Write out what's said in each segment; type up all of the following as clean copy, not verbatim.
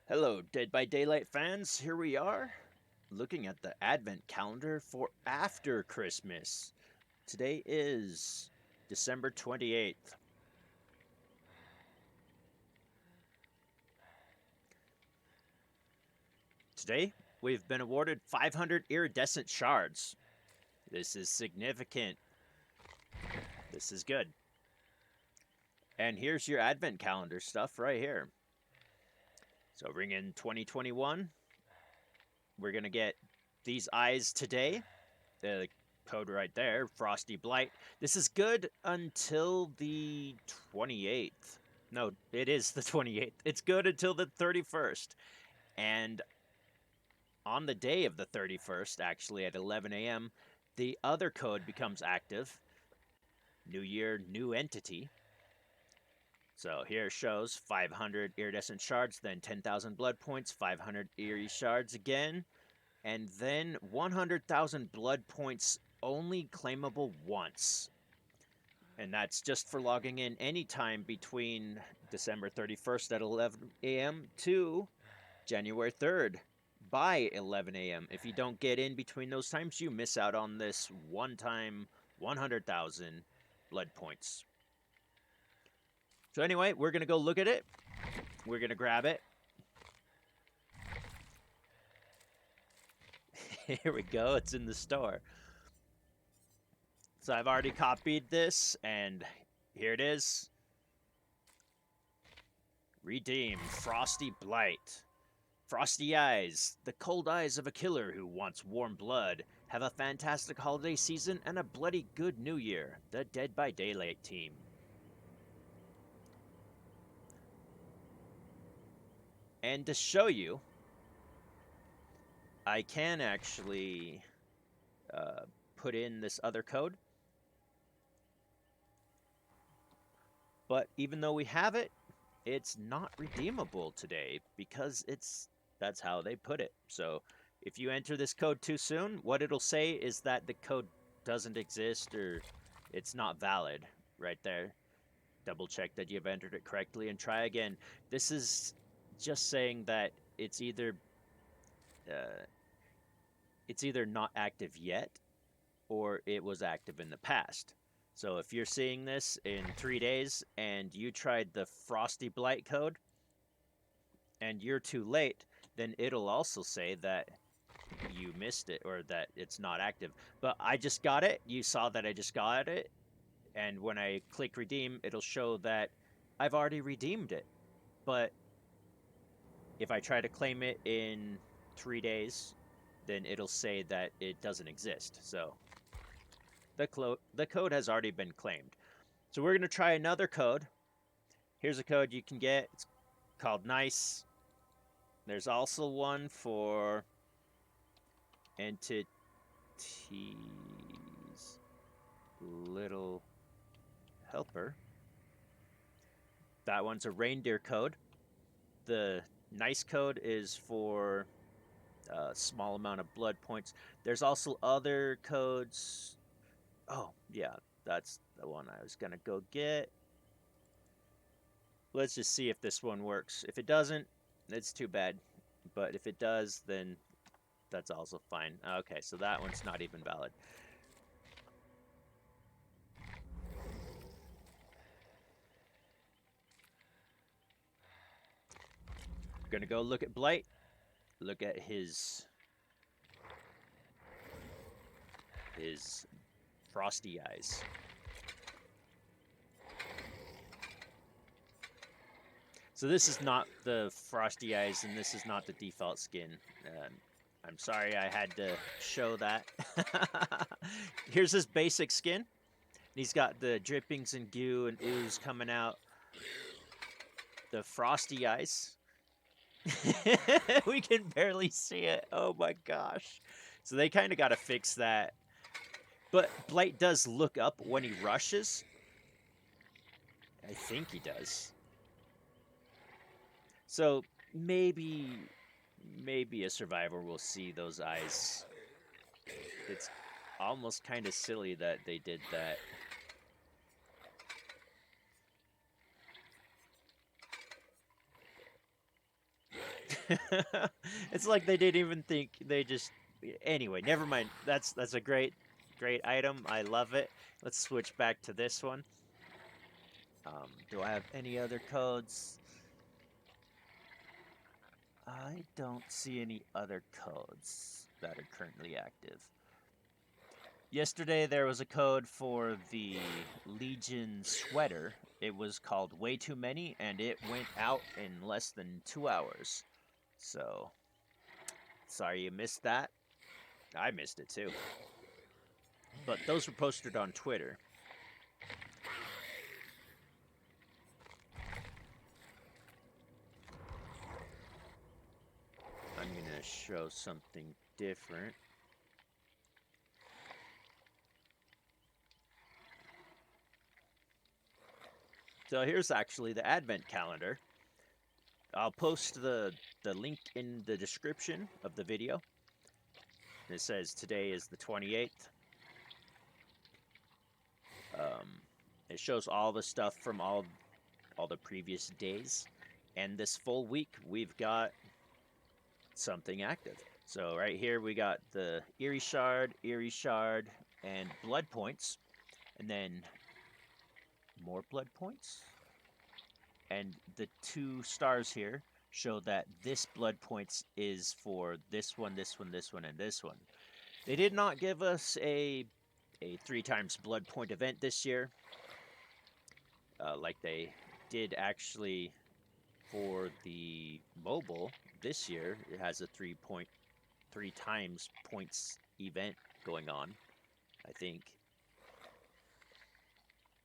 Hello, Dead by Daylight fans. Here we are, looking at the Advent calendar for after Christmas. Today is December 28th. Today, we've been awarded 500 Iridescent Shards. This is significant. This is good. And here's your Advent calendar stuff right here. So ring in 2021. We're going to get these eyes today. The code right there, Frosty Blight. This is good until the 28th. No, it is the 28th. It's good until the 31st. And on the day of the 31st, actually at 11 a.m., the other code becomes active. New Year, New Entity. So here it shows 500 Iridescent Shards, then 10,000 Blood Points, 500 Eerie Shards again, and then 100,000 Blood Points only claimable once. And that's just for logging in anytime between December 31st at 11 a.m. to January 3rd by 11 a.m. If you don't get in between those times, you miss out on this one-time 100,000 Blood Points. So anyway, we're going to go look at it. We're going to grab it. Here we go. It's in the store. So I've already copied this, and here it is. Redeem Frosty Blight. Frosty Eyes, the cold eyes of a killer who wants warm blood. Have a fantastic holiday season and a bloody good new year. The Dead by Daylight team. And to show you, I can actually put in this other code. But even though we have it, it's not redeemable today because that's how they put it. So if you enter this code too soon, what it'll say is that the code doesn't exist or it's not valid right there. Double check that you've entered it correctly and try again. This is just saying that it's either not active yet or it was active in the past. So if you're seeing this in 3 days and you tried the Frosty Blight code and you're too late, then it'll also say that you missed it or that it's not active. But I just got it. You saw that I just got it. And when I click redeem, it'll show that I've already redeemed it. But if I try to claim it in 3 days, then it'll say that it doesn't exist. So the code has already been claimed. So we're going to try another code. Here's a code you can get. It's called Nice. There's also one for Entity's Little Helper. That one's a reindeer code. The Nice code is for a small amount of blood points. There's also other codes. Oh, yeah, that's the one I was going to go get. Let's just see if this one works. If it doesn't, it's too bad. But if it does, then that's also fine. Okay, so that one's not even valid. We're going to go look at Blight. Look at his Frosty Eyes. So this is not the Frosty Eyes, and this is not the default skin. I'm sorry I had to show that. Here's his basic skin. He's got the drippings and goo and ooze coming out. The Frosty Eyes. We can barely see it. Oh my gosh. So they kind of got to fix that. But Blight does look up when he rushes. I think he does. So maybe a survivor will see those eyes. It's almost kind of silly that they did that. It's like they didn't even think. They just. Anyway, never mind. That's a great item. I love it. Let's switch back to this one. Do I have any other codes? I don't see any other codes that are currently active. Yesterday there was a code for the Legion sweater. It was called Way Too Many, and it went out in less than 2 hours. So, sorry you missed that. I missed it too. But those were posted on Twitter. I'm gonna show something different. So here's actually the advent calendar. I'll post the link in the description of the video. It says today is the 28th. It shows all the stuff from all the previous days. And this full week, we've got something active. So right here, we got the Shard, and Bloodpoints. And then more Bloodpoints. And the 2 stars here show that this Bloodpoints is for this one, and this one. They did not give us a 3 times Bloodpoint event this year. Like they did actually for the mobile this year. It has a 3 times points event going on, I think.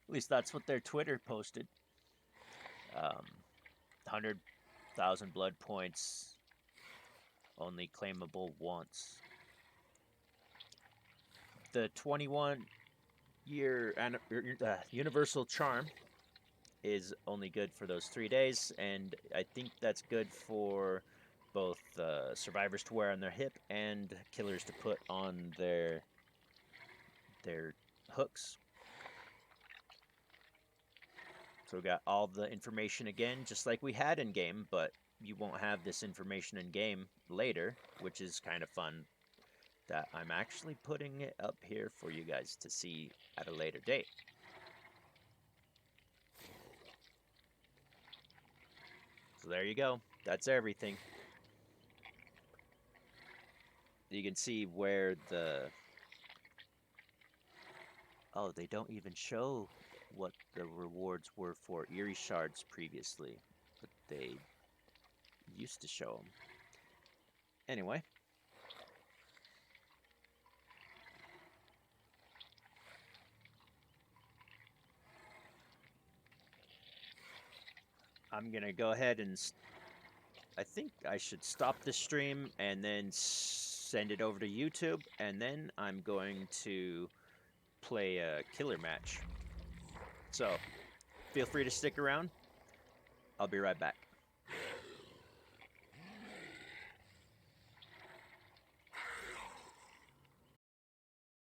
At least that's what their Twitter posted. 100,000 blood points, only claimable once. The 21-year universal charm is only good for those 3 days, and I think that's good for both survivors to wear on their hip and killers to put on their hooks. So we got all the information again, just like we had in game, but you won't have this information in game later, which is kind of fun that I'm actually putting it up here for you guys to see at a later date. So there you go. That's everything. You can see where the... Oh, they don't even show what the rewards were for Iridescent Shards previously, but they used to show them. Anyway. I'm going to go ahead and... I think I should stop the stream and then send it over to YouTube, and then I'm going to play a killer match. So, feel free to stick around. I'll be right back.